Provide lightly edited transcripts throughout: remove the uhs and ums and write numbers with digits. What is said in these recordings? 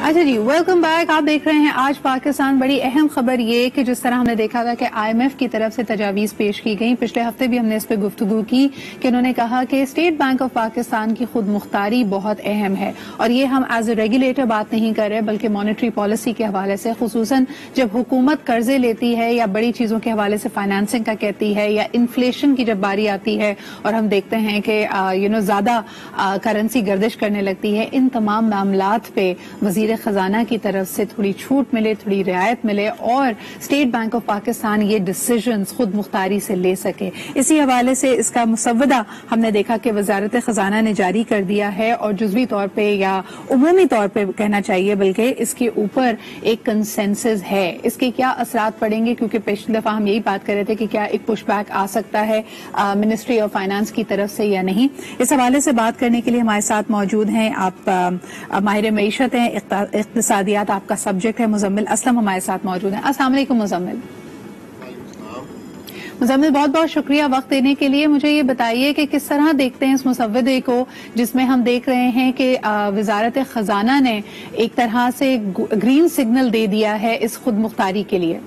اچھا جی، welcome back. آپ دیکھ رہے ہیں آج پاکستان. بڑی اہم خبر یہ کہ جس طرح ہم نے دیکھا تھا کہ IMF کی طرف سے تجاویز پیش کی گئیں، پچھلے ہفتے بھی ہم نے اس پہ گفتگو کی کہ انہوں نے کہا کہ اسٹیٹ بینک آف پاکستان کی خود مختاری بہت اہم ہے، اور یہ ہم ایز اے ریگولیٹر بات نہیں کر رہے بلکہ مانیٹری پالیسی کے حوالے سے، خصوصاً جب حکومت قرضے لیتی ہے یا بڑی چیزوں کے حوالے سے فائنانسنگ کا کہتی ہے یا انفلیشن کی جب باری آتی ہے اور ہم دیکھتے ہیں کہ زیادہ کرنسی گردش کرنے لگتی ہے. ان تمام معاملات پہ وزیر خزانہ کی طرف سے تھوڑی چھوٹ ملے، تھوڑی رعایت ملے اور اسٹیٹ بینک آف پاکستان یہ ڈیسیژنز خود مختاری سے لے سکے. اسی حوالے سے اس کا مسودہ ہم نے دیکھا کہ وزارت خزانہ نے جاری کر دیا ہے، اور جزوی طور پہ یا عمومی طور پہ کہنا چاہیے بلکہ اس کے اوپر ایک کنسنسس ہے. اس کے کیا اثرات پڑیں گے؟ کیونکہ پچھلی دفعہ ہم یہی بات کر رہے تھے کہ کیا ایک پش بیک آ سکتا ہے منسٹری آف فائنانس کی طرف سے یا نہیں. اس حوالے سے بات کرنے کے لیے ہمارے ساتھ موجود ہیں، آپ ماہر معیشت ہیں، اقتصادیات آپ کا سبجیکٹ ہے. مزمل اسلم ہمارے ساتھ موجود ہیں. السلام علیکم مزمل. مزمل بہت بہت شکریہ وقت دینے کے لیے. مجھے یہ بتائیے کہ کس طرح دیکھتے ہیں اس مسودے کو جس میں ہم دیکھ رہے ہیں کہ وزارت خزانہ نے ایک طرح سے گرین سگنل دے دیا ہے اس خود مختاری کے لیے.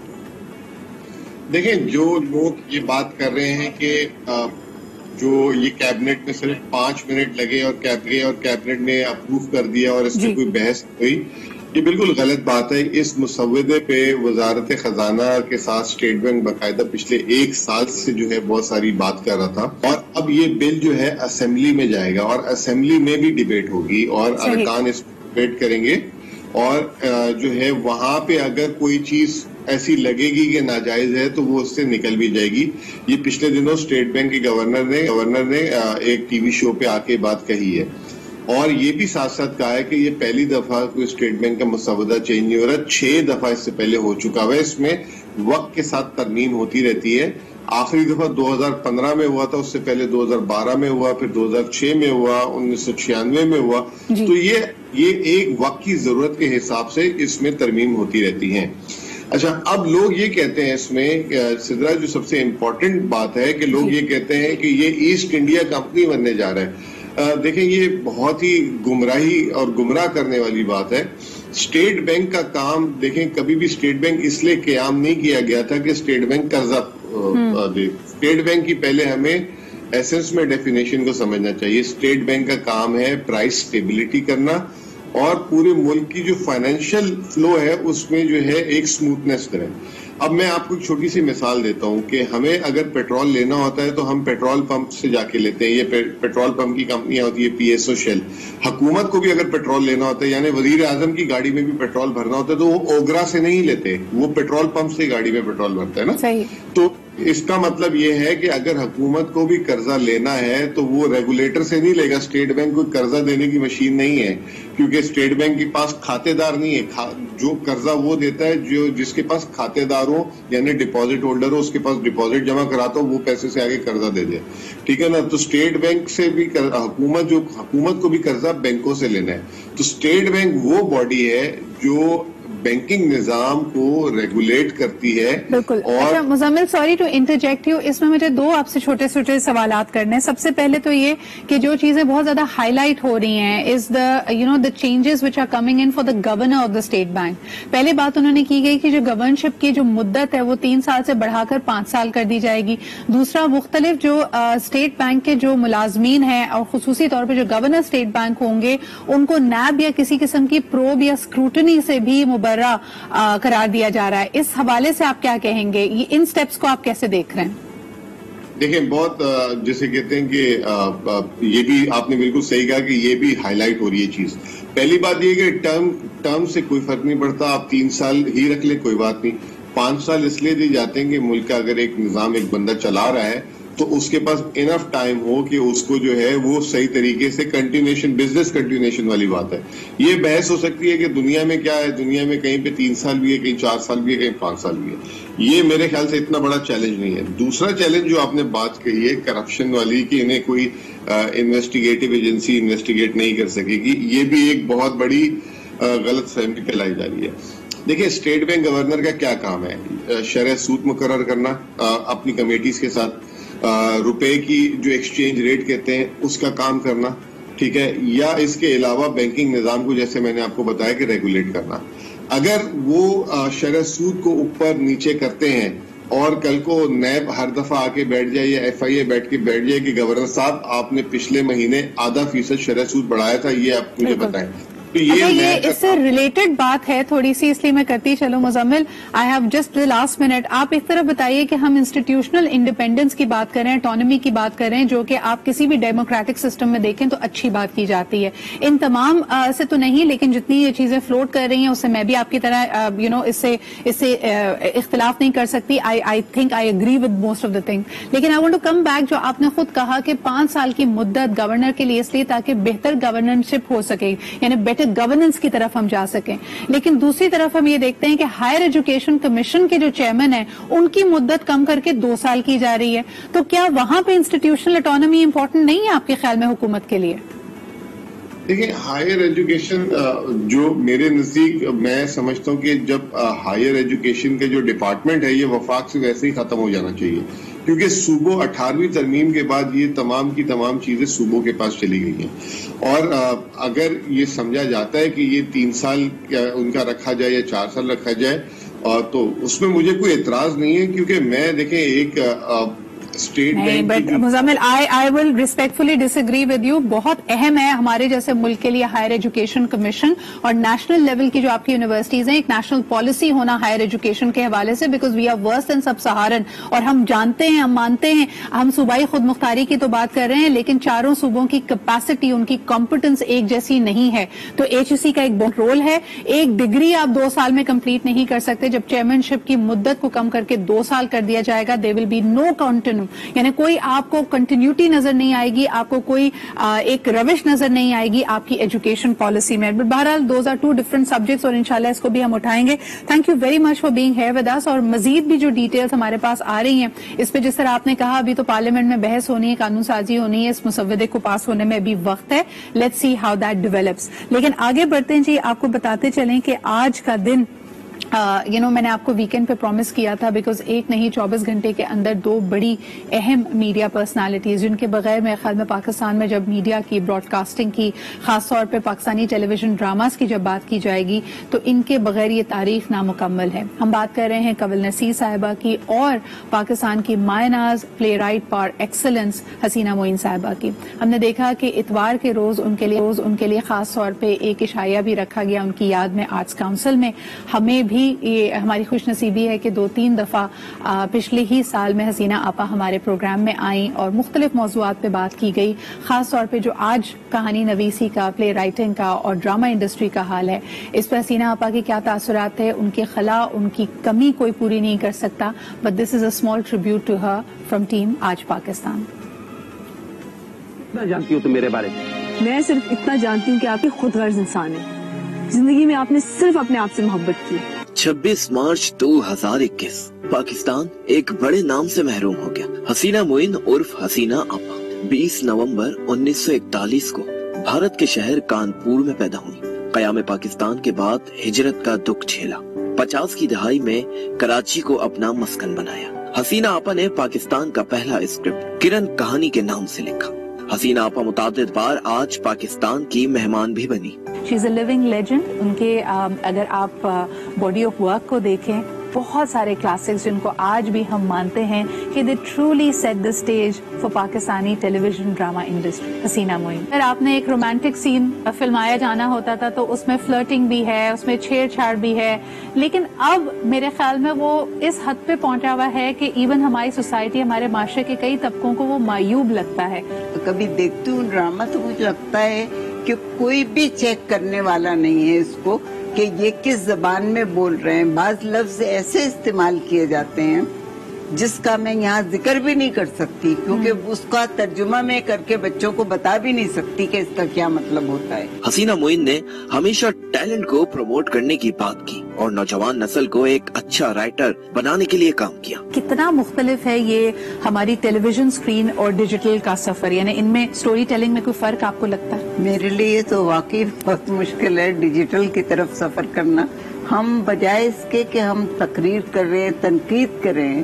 دیکھیں، جو لوگ یہ بات کر رہے ہیں کہ جو یہ کیبنٹ میں صرف 5 منٹ لگے اور کیبنٹ نے اپروو کر دیا اور اس میں کوئی بحث ہوئی، یہ بالکل غلط بات ہے. اس مسودے پہ وزارت خزانہ کے ساتھ اسٹیٹ بینک باقاعدہ پچھلے 1 سال سے جو ہے بہت ساری بات کر رہا تھا، اور اب یہ بل جو ہے اسمبلی میں جائے گا اور اسمبلی میں بھی ڈیبیٹ ہوگی اور ارکان اس ڈیبیٹ کریں گے، اور جو ہے وہاں پہ اگر کوئی چیز ایسی لگے گی کہ ناجائز ہے تو وہ اس سے نکل بھی جائے گی. یہ پچھلے دنوں اسٹیٹ بینک کے گورنر نے ایک ٹی وی شو پہ آ کے بات کہی ہے، اور یہ بھی ساتھ ساتھ کہا ہے کہ یہ پہلی دفعہ کوئی اسٹیٹ بینک کا مسودہ چینج نہیں ہو رہا، 6 دفعہ اس سے پہلے ہو چکا ہوا ہے. اس میں وقت کے ساتھ ترمیم ہوتی رہتی ہے. آخری دفعہ 2015 میں ہوا تھا، اس سے پہلے 2012 میں ہوا، پھر 2006 میں ہوا، 1996 میں ہوا. تو یہ ایک وقت کی ضرورت کے حساب سے اس میں ترمیم ہوتی رہتی ہیں. اچھا، اب لوگ یہ کہتے ہیں اس میں سدرا، جو سب سے امپورٹنٹ بات ہے کہ لوگ یہ کہتے ہیں کہ یہ ایسٹ انڈیا کمپنی بننے جا رہا ہے. دیکھیں، یہ بہت ہی گمراہی اور گمراہ کرنے والی بات ہے. اسٹیٹ بینک کا کام دیکھیں، کبھی بھی اسٹیٹ بینک اس لیے قیام نہیں کیا گیا تھا کہ اسٹیٹ بینک قرضہ دے. اسٹیٹ بینک کی پہلے ہمیں ایسنس میں ڈیفینیشن کو سمجھنا چاہیے. اسٹیٹ بینک کا کام ہے پرائس سٹیبلٹی کرنا اور پورے ملک کی جو فائنینشیل فلو ہے اس میں جو ہے ایک سموتھنس کریں. اب میں آپ کو ایک چھوٹی سی مثال دیتا ہوں کہ ہمیں اگر پیٹرول لینا ہوتا ہے تو ہم پیٹرول پمپ سے جا کے لیتے ہیں. یہ پیٹرول پمپ کی کمپنیاں ہوتی ہے PSO شیل. حکومت کو بھی اگر پیٹرول لینا ہوتا ہے، یعنی وزیر اعظم کی گاڑی میں بھی پیٹرول بھرنا ہوتا ہے، تو وہ اوگرا سے نہیں لیتے، وہ پیٹرول پمپ سے گاڑی میں پیٹرول بھرتا ہے نا. تو اس کا مطلب یہ ہے کہ اگر حکومت کو بھی قرضہ لینا ہے تو وہ ریگولیٹر سے نہیں لے گا. اسٹیٹ بینک کو قرضہ دینے کی مشین نہیں ہے، کیونکہ اسٹیٹ بینک کے پاس کھاتے دار نہیں ہے. جو قرضہ وہ دیتا ہے جس کے پاس کھاتے دار ہو، یعنی ڈپازٹ ہولڈر ہو، اس کے پاس ڈپازٹ جمع کراتا ہو، وہ پیسے سے آگے قرضہ دے دے. ٹھیک ہے نا. تو اسٹیٹ بینک سے بھی حکومت کو بھی قرضہ بینکوں سے لینا ہے. تو اسٹیٹ بینک وہ باڈی ہے جو بینکنگ نظام کو ریگولیٹ کرتی ہے. بالکل. اچھا Muzammil, sorry to interject you, اس میں مجھے 2 آپ سے چھوٹے چھوٹے سوالات کرنے ہیں. سب سے پہلے تو یہ کہ جو چیزیں بہت زیادہ ہائی لائٹ ہو رہی ہیں as the changes which are coming in for the governor of the State Bank. پہلے بات انہوں نے کی گئی کہ جو گورنرشپ کی جو مدت ہے وہ 3 سال سے بڑھا کر 5 سال کر دی جائے گی. دوسرا، مختلف جو اسٹیٹ بینک کے جو ملازمین ہیں اور خصوصی طور پہ جو گورنر اسٹیٹ بینک ہوں گے ان کو نیب یا کسی قسم کی پروب یا اسکروٹنی سے بھی قرار دیا جا رہا ہے. اس حوالے سے آپ کیا کہیں گے؟ ان سٹیپس کو آپ کیسے دیکھ رہے ہیں؟ دیکھیں، بہت جیسے کہتے ہیں کہ یہ بھی آپ نے بالکل صحیح کہا کہ یہ بھی ہائی لائٹ ہو رہی ہے چیز. پہلی بات یہ کہ ٹرم سے کوئی فرق نہیں پڑتا. آپ 3 سال ہی رکھ لیں، کوئی بات نہیں. 5 سال اس لیے دی جاتے ہیں کہ ملک کا اگر ایک نظام ایک بندہ چلا رہا ہے تو اس کے پاس انف ٹائم ہو کہ اس کو جو ہے وہ صحیح طریقے سے بزنس کنٹینیوشن والی بات ہے. یہ بحث ہو سکتی ہے کہ دنیا میں کیا ہے، دنیا میں کہیں پہ 3 سال بھی ہے، کہیں 4 سال بھی ہے، کہیں 5 سال بھی ہے. یہ میرے خیال سے اتنا بڑا چیلنج نہیں ہے. دوسرا چیلنج جو آپ نے بات کہی ہے کرپشن والی، کہ انہیں کوئی انویسٹیگیٹو ایجنسی انویسٹیگیٹ نہیں کر سکے گی، یہ بھی ایک بہت بڑی غلط فہمی پھیلائی جا رہی ہے. دیکھیں، اسٹیٹ بینک گورنر کا کیا کام ہے؟ شرح سود مقرر کرنا اپنی کمیٹیز کے ساتھ، روپے کی جو ایکسچینج ریٹ کہتے ہیں اس کا کام کرنا، ٹھیک ہے, یا اس کے علاوہ بینکنگ نظام کو جیسے میں نے آپ کو بتایا کہ ریگولیٹ کرنا. اگر وہ شرح سود کو اوپر نیچے کرتے ہیں اور کل کو نیب ہر دفعہ آ کے بیٹھ جائے یا ایف آئی اے بیٹھ کے بیٹھ جائے کہ گورنر صاحب آپ نے پچھلے مہینے 0.5% شرح سود بڑھایا تھا, یہ آپ مجھے بتائیں. یہ اس سے ریلیٹڈ بات ہے تھوڑی سی, اس لیے میں کرتی چلوں. Muzammil, I have just the last minute. آپ ایک طرف بتائیے کہ ہم انسٹیٹیوشنل انڈیپینڈنس کی بات کریں, اٹانومی کی بات کریں, جو کہ آپ کسی بھی ڈیموکریٹک سسٹم میں دیکھیں تو اچھی بات کی جاتی ہے. ان تمام سے تو نہیں, لیکن جتنی یہ چیزیں فلوٹ کر رہی ہیں اس سے میں بھی آپ کی طرح اس سے اختلاف نہیں کر سکتی. I think I agree with most of the thing. لیکن I want to come back, جو آپ نے خود کہا کہ 5 سال کی مدت گورنر کے لیے اس لیے تاکہ بہتر گورنرشپ ہو سکے, یعنی بیٹر گورننس کی طرف ہم جا سکیں. لیکن دوسری طرف ہم یہ دیکھتے ہیں کہ ہائر ایجوکیشن کمیشن کے جو چیئرمین ہیں ان کی مدت کم کر کے 2 سال کی جا رہی ہے. تو کیا وہاں پہ انسٹیٹیوشنل اٹانومی امپورٹنٹ نہیں ہے آپ کے خیال میں حکومت کے لیے؟ دیکھیں, ہائر ایجوکیشن جو میرے نزدیک میں سمجھتا ہوں کہ جب ہائر ایجوکیشن کے جو ڈپارٹمنٹ ہے یہ وفاق سے ویسے ہی ختم ہو جانا چاہیے, کیونکہ صوبوں 18ویں ترمیم کے بعد یہ تمام کی تمام چیزیں صوبوں کے پاس چلی گئی ہیں. اور اگر یہ سمجھا جاتا ہے کہ یہ 3 سال ان کا رکھا جائے یا 4 سال رکھا جائے تو اس میں مجھے کوئی اعتراض نہیں ہے, کیونکہ میں دیکھیں ایک but Muzammil, I will respectfully disagree with you. بہت اہم ہے ہمارے جیسے ملک کے لیے ہائر ایجوکیشن کمیشن, اور نیشنل لیول کی جو آپ کی یونیورسٹیز ہیں ایک نیشنل پالیسی ہونا ہائر ایجوکیشن کے حوالے سے, بیکاز وی آر ورس دین سب سہارن. اور ہم جانتے ہیں, ہم مانتے ہیں, ہم صوبائی خود مختاری کی تو بات کر رہے ہیں, لیکن چاروں صوبوں کی کیپیسٹی, ان کی کمپٹنس ایک جیسی نہیں ہے. تو HEC کا ایک بہت رول ہے. ایک ڈگری آپ 2 سال میں کمپلیٹ نہیں کر سکتے. جب چیئرمین شپ کی مدت کو کم کر کے 2 سال کر دیا جائے گا, دے ول بی نو کنٹینیو, یعنی کوئی آپ کو کنٹینیوٹی نظر نہیں آئے گی, آپ کو کوئی ایک روش نظر نہیں آئے گی آپ کی ایجوکیشن پالیسی میں. بٹ بہرحال دوز آر 2 ڈفرنٹ سبجیکٹس, اور انشاءاللہ اس کو بھی ہم اٹھائیں گے. Thank you very much for being here with us. اور مزید بھی جو ڈیٹیلز ہمارے پاس آ رہی ہیں اس پہ, جس طرح آپ نے کہا ابھی تو پارلیمنٹ میں بحث ہونی ہے, قانون سازی ہونی ہے, اس مسودے کو پاس ہونے میں ابھی وقت ہے. Let's see how that develops. لیکن آگے بڑھتے ہیں جی, آپ کو بتاتے چلیں کہ آج کا دن میں نے آپ کو ویکینڈ پہ پرومس کیا تھا, بیکاز ایک نہیں 24 گھنٹے کے اندر 2 بڑی اہم میڈیا پرسنالٹیز, جن کے بغیر میرے خیال میں پاکستان میں جب میڈیا کی براڈ کاسٹنگ کی, خاص طور پہ پاکستانی ٹیلی ویژن ڈراماز کی جب بات کی جائے گی تو ان کے بغیر یہ تاریخ نامکمل ہے. ہم بات کر رہے ہیں کنول نصیر صاحبہ کی اور پاکستان کی مائع ناز پلے رائٹ پار ایکسلنس حسینہ معین صاحبہ کی. ہم نے دیکھا کہ اتوار کے روز ان کے لیے خاص طور پہ ایک عشائیہ بھی رکھا گیا ان کی یاد میں آرٹس کاؤنسل میں. ہمیں بھی یہ ہماری خوش نصیبی ہے کہ 2-3 دفعہ پچھلے ہی سال میں حسینہ آپا ہمارے پروگرام میں آئیں اور مختلف موضوعات پہ بات کی گئی, خاص طور پہ جو آج کہانی نویسی کا, پلے رائٹنگ کا اور ڈرامہ انڈسٹری کا حال ہے, اس پہ حسینہ آپا کے کیا تاثرات ہیں. ان کے خلا, ان کی کمی کوئی پوری نہیں کر سکتا, but this is a small tribute to her from team Aaj Pakistan. کتنا جانتی ہو تم میرے بارے میں؟ صرف اتنا جانتی ہوں کہ آپ ایک خود غرض انسان ہیں. زندگی میں آپ نے صرف اپنے آپ سے محبت کی. 26 مارچ 2021 پاکستان ایک بڑے نام سے محروم ہو گیا. حسینہ معین عرف حسینہ آپا 20 نومبر 1941 کو بھارت کے شہر کانپور میں پیدا ہوئی. قیام پاکستان کے بعد ہجرت کا دکھ جھیلا. 50 کی دہائی میں کراچی کو اپنا مسکن بنایا. حسینہ آپا نے پاکستان کا پہلا اسکرپٹ کرن کہانی کے نام سے لکھا. حسینہ آپا متعدد بار آج پاکستان کی مہمان بھی بنی. شی از اے لیونگ لیجنڈ. ان کے اگر آپ باڈی آف ورک کو دیکھیں, بہت سارے کلاسکس جن کو آج بھی ہم مانتے ہیں کہ they truly set the stage for Pakistani television drama industry. Haseena Moin, اگر آپ نے ایک رومانٹک سین فلمایا جانا ہوتا تھا تو اس میں فلرٹنگ بھی ہے, اس میں چھیڑ چھاڑ بھی ہے, لیکن اب میرے خیال میں وہ اس حد پہ پہنچا ہوا ہے کہ ایون ہماری سوسائٹی, ہمارے معاشرے کے کئی طبقوں کو وہ معیوب لگتا ہے. کبھی دیکھتی ہوں ڈرامہ تو مجھے لگتا ہے کہ کوئی بھی چیک کرنے والا نہیں ہے اس کو کہ یہ کس زبان میں بول رہے ہیں. بعض لفظ ایسے استعمال کیے جاتے ہیں جس کا میں یہاں ذکر بھی نہیں کر سکتی, کیونکہ اس کا ترجمہ میں کر کے بچوں کو بتا بھی نہیں سکتی کہ اس کا کیا مطلب ہوتا ہے. حسینہ معین نے ہمیشہ ٹیلنٹ کو پروموٹ کرنے کی بات کی اور نوجوان نسل کو ایک اچھا رائٹر بنانے کے لیے کام کیا. کتنا مختلف ہے یہ ہماری ٹیلی ویژن اسکرین اور ڈیجیٹل کا سفر, یعنی ان میں سٹوری ٹیلنگ میں کوئی فرق آپ کو لگتا ہے؟ میرے لیے تو واقعی بہت مشکل ہے ڈیجیٹل کی طرف سفر کرنا. ہم بجائے اس کے کہ ہم تقریر کر رہے ہیں, تنقید کر رہے ہیں,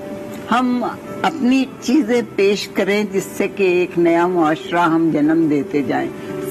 ہم اپنی چیزیں پیش کریں جس سے کہ ایک نیا معاشرہ ہم جنم دیتے جائیں.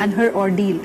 and her ordeal.